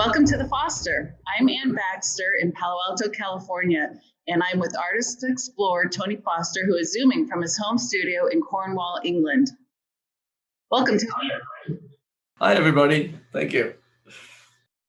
Welcome to the Foster. I'm Ann Baxter in Palo Alto, California, and I'm with artist explorer Tony Foster, who is zooming from his home studio in Cornwall, England. Welcome, Tony. Hi, everybody. Thank you.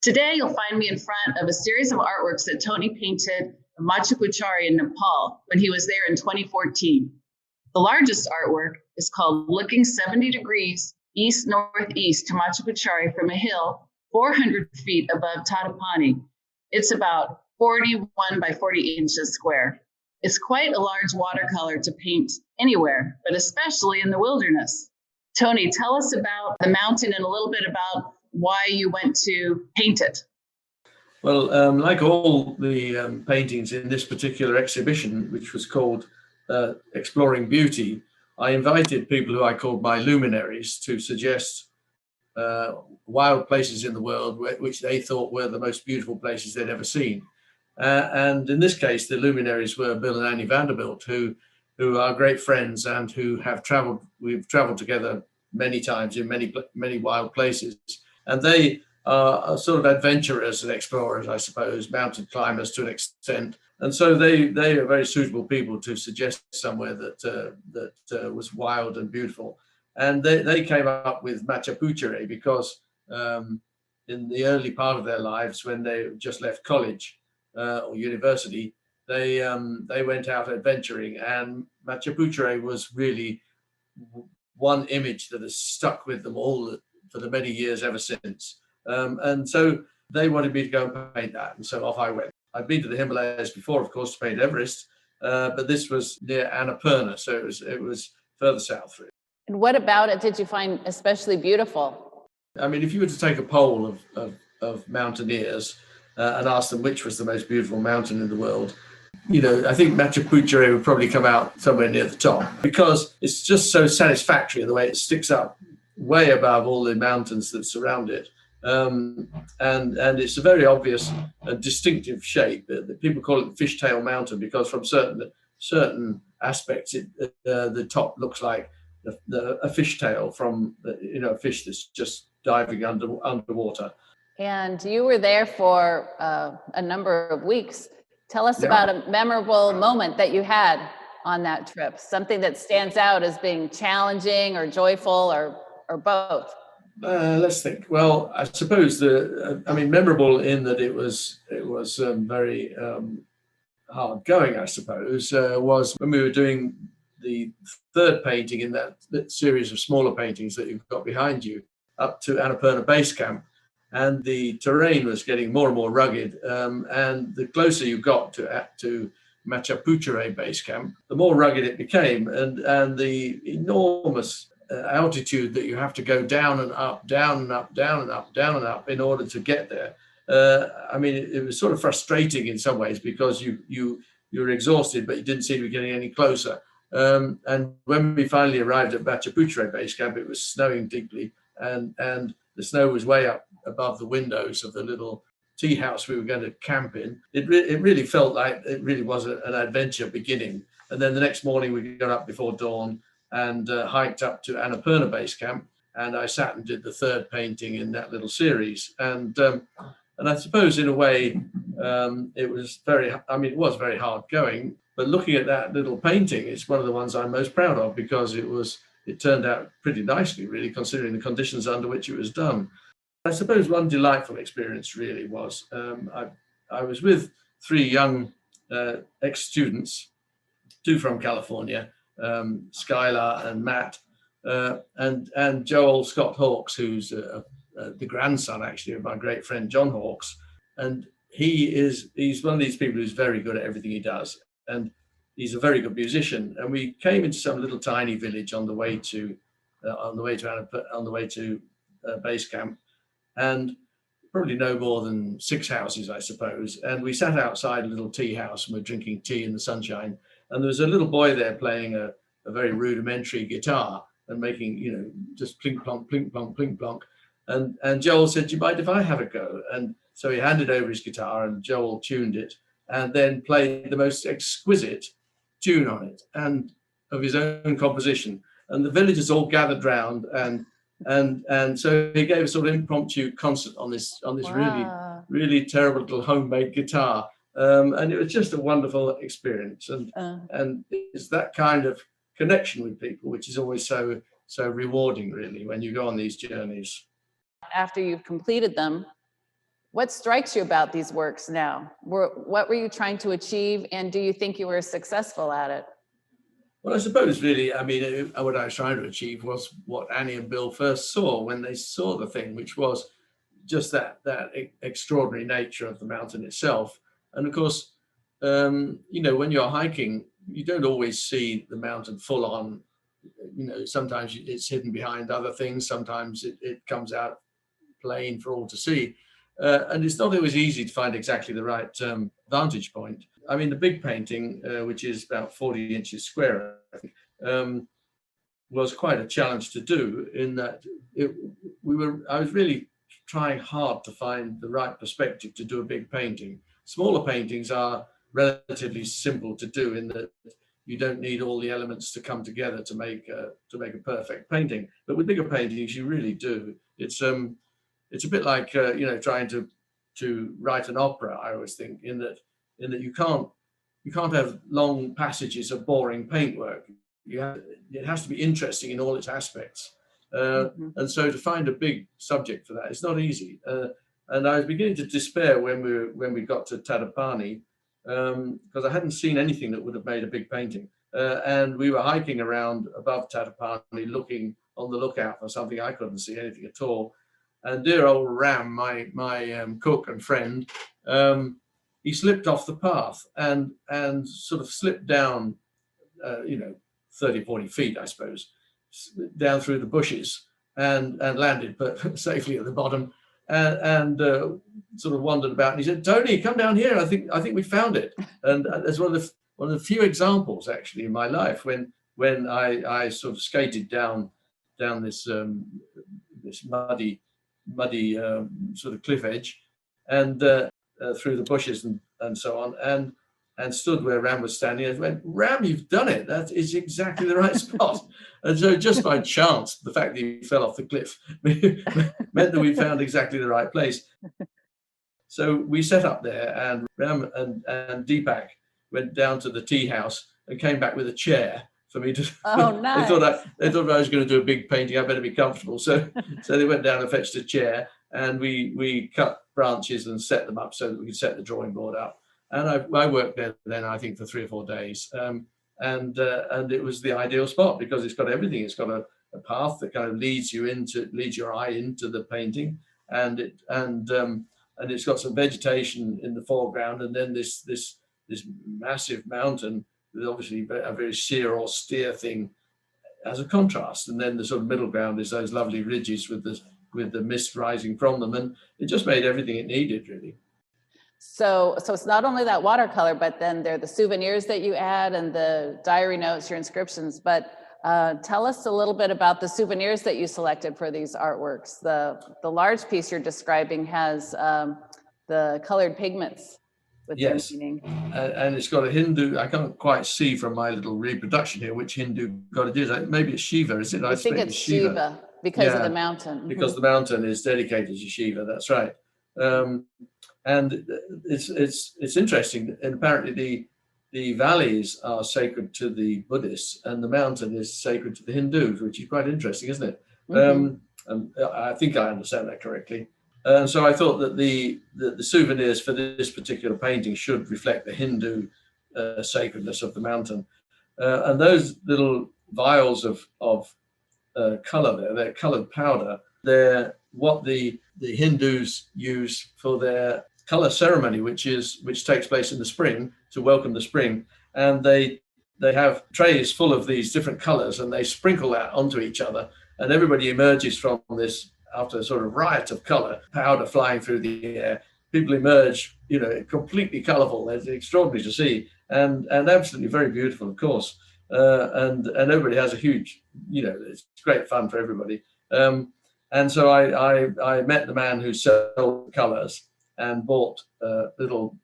Today, you'll find me in front of a series of artworks that Tony painted of Machapuchare in Nepal when he was there in 2014. The largest artwork is called Looking 70 Degrees East-Northeast to Machapuchare from a hill 400 feet above Tatapani. It's about 41 by 40 inches square. It's quite a large watercolor to paint anywhere, but especially in the wilderness. Tony, tell us about the mountain and a little bit about why you went to paint it. Well, like all the paintings in this particular exhibition, which was called Exploring Beauty, I invited people who I called my luminaries to suggest wild places in the world which they thought were the most beautiful places they'd ever seen. And in this case, the luminaries were Bill and Annie Vanderbilt, who are great friends and who have traveled. We've traveled together many times in many wild places. And they are sort of adventurers and explorers, I suppose, mountain climbers to an extent. And so they are very suitable people to suggest somewhere that was wild and beautiful. And they came up with Machapuchare because in the early part of their lives, when they just left college or university, they went out adventuring, and Machapuchare was really one image that has stuck with them all for the many years ever since. And so they wanted me to go and paint that, and so off I went. I'd been to the Himalayas before, of course, to paint Everest, but this was near Annapurna, so it was further south. And what about it did you find especially beautiful? I mean, if you were to take a poll of mountaineers and ask them which was the most beautiful mountain in the world, I think Machapuchare would probably come out somewhere near the top, because it's just so satisfactory the way it sticks up way above all the mountains that surround it. And it's a very obvious and distinctive shape. People call it the fishtail mountain because from certain aspects, the top looks like a fishtail from a fish that's just diving underwater. And you were there for a number of weeks. Tell us about a memorable moment that you had on that trip, something that stands out as being challenging or joyful or both. Let's think. Well, I suppose memorable in that it was very hard going, I suppose, was when we were doing the third painting in that series of smaller paintings that you've got behind you up to Annapurna Base Camp. And the terrain was getting more and more rugged. And the closer you got to Machapuchare Base Camp, the more rugged it became. And the enormous altitude that you have to go down and up, down and up, down and up, down and up in order to get there. It was sort of frustrating in some ways because you were exhausted, but you didn't seem to be getting any closer. And when we finally arrived at Machapuchare Base Camp, it was snowing deeply, and the snow was way up above the windows of the little tea house we were going to camp in. It really felt like it really was an adventure beginning. And then the next morning we got up before dawn and hiked up to Annapurna Base Camp, and I sat and did the third painting in that little series. And I suppose in a way it was very hard going. But looking at that little painting, it's one of the ones I'm most proud of because it turned out pretty nicely, really, considering the conditions under which it was done. I suppose one delightful experience really was I was with three young ex-students, two from California, Skylar and Matt, and Joel Scott Hawkes, who's the grandson actually of my great friend John Hawkes, and he's one of these people who's very good at everything he does, and he's a very good musician. And we came into some little tiny village on the way to base camp, and probably no more than 6 houses, I suppose. And we sat outside a little tea house and we're drinking tea in the sunshine. And there was a little boy there playing a very rudimentary guitar and making, just plink plonk, plink plonk, plink plonk. And Joel said, "Do you mind if I have a go?" And so he handed over his guitar and Joel tuned it and then played the most exquisite tune on it and of his own composition. And the villagers all gathered round and and so he gave a sort of impromptu concert on this Wow. really terrible little homemade guitar, and it was just a wonderful experience. And it's that kind of connection with people which is always so rewarding, really, when you go on these journeys. After you've completed them, what strikes you about these works now? What were you trying to achieve, and do you think you were successful at it? Well, I suppose really, I mean, what I was trying to achieve was what Annie and Bill first saw when they saw the thing, which was just that extraordinary nature of the mountain itself. And of course, when you're hiking, you don't always see the mountain full on. Sometimes it's hidden behind other things. Sometimes it comes out plain for all to see. And it's not always easy to find exactly the right vantage point. I mean, the big painting, which is about 40 inches square, I think, was quite a challenge to do, in that I was really trying hard to find the right perspective to do a big painting. Smaller paintings are relatively simple to do, in that you don't need all the elements to come together to make a perfect painting. But with bigger paintings, you really do. It's a bit like trying to write an opera. I always think, in that you can't have long passages of boring paintwork. It has to be interesting in all its aspects. And so to find a big subject for that, it's not easy. And I was beginning to despair when we got to Tadapani, because I hadn't seen anything that would have made a big painting. And we were hiking around above Tadapani, looking on the lookout for something. I couldn't see anything at all. And dear old Ram, my cook and friend, he slipped off the path and sort of slipped down, 30, 40 feet, I suppose, down through the bushes, and landed but safely at the bottom, and sort of wandered about. And he said, "Tony, come down here. I think we found it." And that's one of the few examples, actually, in my life when I sort of skated down this muddy sort of cliff edge, and through the bushes and so on, and stood where Ram was standing, and went, "Ram, you've done it. That is exactly the right spot." And so just by chance, the fact that he fell off the cliff meant that we found exactly the right place. So we set up there, and Ram and Deepak went down to the tea house and came back with a chair for me to. Oh, nice. They thought I was going to do a big painting. I better be comfortable. So they went down and fetched a chair, and we cut branches and set them up so that we could set the drawing board up. And I worked there then, I think, for 3 or 4 days, and it was the ideal spot because it's got everything. It's got a path that kind of leads your eye into the painting, and it's got some vegetation in the foreground, and then this massive mountain with obviously a very sheer, austere thing as a contrast, and then the sort of middle ground is those lovely ridges with the mist rising from them, and it just made everything it needed, really. So it's not only that watercolor, but then there are the souvenirs that you add and the diary notes, your inscriptions. But tell us a little bit about the souvenirs that you selected for these artworks. The large piece you're describing has the colored pigments with their meaning. And it's got a Hindu. I can't quite see from my little reproduction here which Hindu god it is. Maybe it's Shiva, is it? I think it's Shiva because of the mountain. Because the mountain is dedicated to Shiva. That's right. And it's interesting. And apparently the valleys are sacred to the Buddhists, and the mountain is sacred to the Hindus, which is quite interesting, isn't it? And I think I understand that correctly. And so I thought that the souvenirs for this particular painting should reflect the Hindu sacredness of the mountain. And those little vials of color they're colored powder. They're what the Hindus use for their color ceremony, which takes place in the spring to welcome the spring. And they have trays full of these different colors, and they sprinkle that onto each other. And everybody emerges from this after a sort of riot of color, powder flying through the air. People emerge, completely colorful. It's extraordinary to see, and absolutely very beautiful, of course. And everybody has a huge, it's great fun for everybody. And so I met the man who sold colors and bought little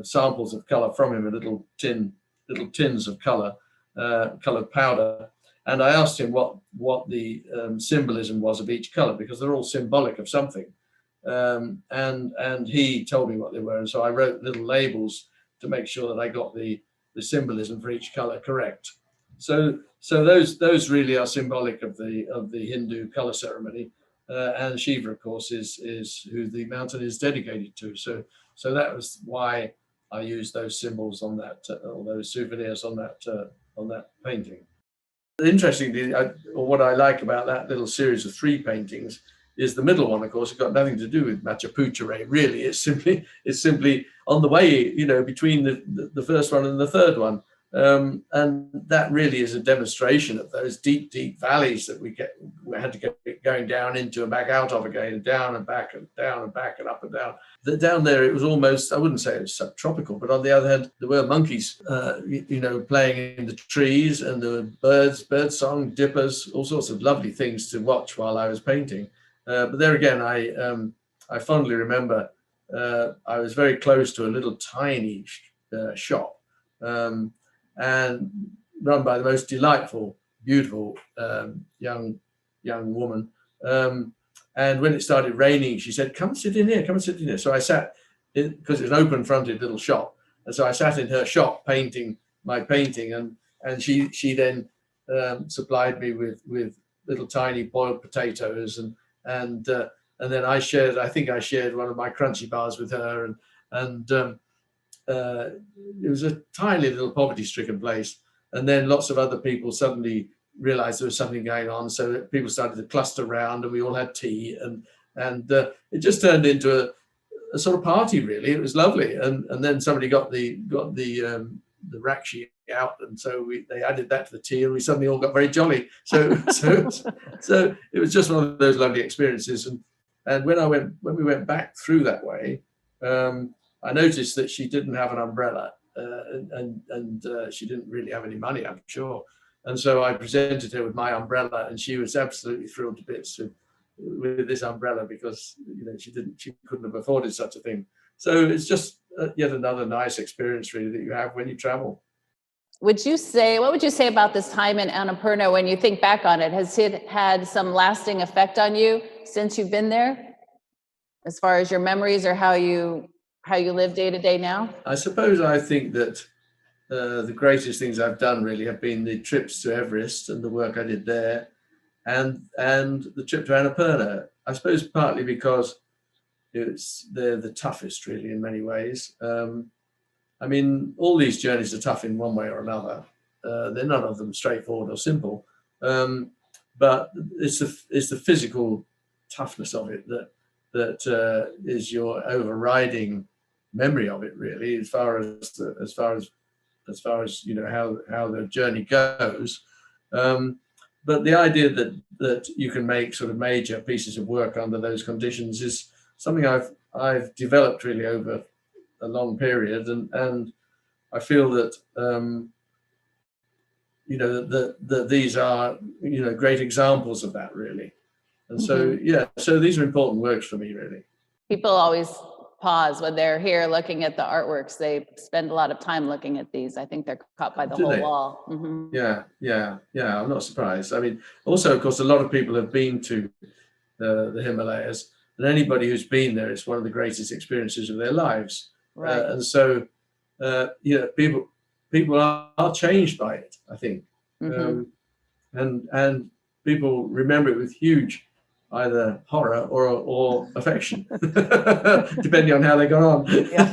samples of color from him, little tins of color, colored powder. And I asked him what the symbolism was of each color, because they're all symbolic of something. And he told me what they were. And so I wrote little labels to make sure that I got the symbolism for each color correct. So those really are symbolic of the Hindu color ceremony. And Shiva, of course, is who the mountain is dedicated to. So that was why I used those symbols on that, or those souvenirs on that painting. Interestingly, what I like about that little series of 3 paintings is the middle one. Of course, it's got nothing to do with Machapuchare. Really, it's simply on the way, between the first one and the third one. And that really is a demonstration of those deep valleys that we had to get going down into and back out of again, and down and back and down and back and up and down. Down there, it was almost, I wouldn't say it was subtropical, but on the other hand, there were monkeys, playing in the trees, and there were bird song, dippers, all sorts of lovely things to watch while I was painting. But there again, I fondly remember I was very close to a little tiny shop. And run by the most delightful, beautiful young woman. And when it started raining, she said, "Come sit in here, come and sit in here." So I sat in, because it's an open-fronted little shop. And so I sat in her shop painting my painting, and she then supplied me with little tiny boiled potatoes, and then I think I shared one of my crunchy bars with her, and it was a tiny little poverty-stricken place. And then lots of other people suddenly realized there was something going on, so people started to cluster around, and we all had tea, and it just turned into a sort of party, really. It was lovely. And then somebody got the rakshi out, and so they added that to the tea, and we suddenly all got very jolly. So it was just one of those lovely experiences. And when we went back through that way, I noticed that she didn't have an umbrella, and she didn't really have any money, I'm sure. And so I presented her with my umbrella, and she was absolutely thrilled to bits with this umbrella, because she couldn't have afforded such a thing. So it's just yet another nice experience, really, that you have when you travel. What would you say about this time in Annapurna when you think back on it? Has it had some lasting effect on you since you've been there, as far as your memories or how you live day to day now? I suppose I think that the greatest things I've done really have been the trips to Everest and the work I did there, and the trip to Annapurna. I suppose partly because they're the toughest, really, in many ways. I mean, all these journeys are tough in one way or another. They're none of them straightforward or simple, but it's the physical toughness of it that is your overriding memory of it, really, as far as how the journey goes. But the idea that you can make sort of major pieces of work under those conditions is something I've developed really over a long period, and I feel that that these are great examples of that, really. And so so these are important works for me, really. People always pause when they're here looking at the artworks. They spend a lot of time looking at these. I think they're caught by the whole wall. Mm-hmm. Yeah. I'm not surprised. I mean, also, of course, a lot of people have been to the Himalayas, and anybody who's been there, it's one of the greatest experiences of their lives. Right. And so, people are changed by it, I think. Mm-hmm. And people remember it with huge either horror or affection, depending on how they got on. Yeah.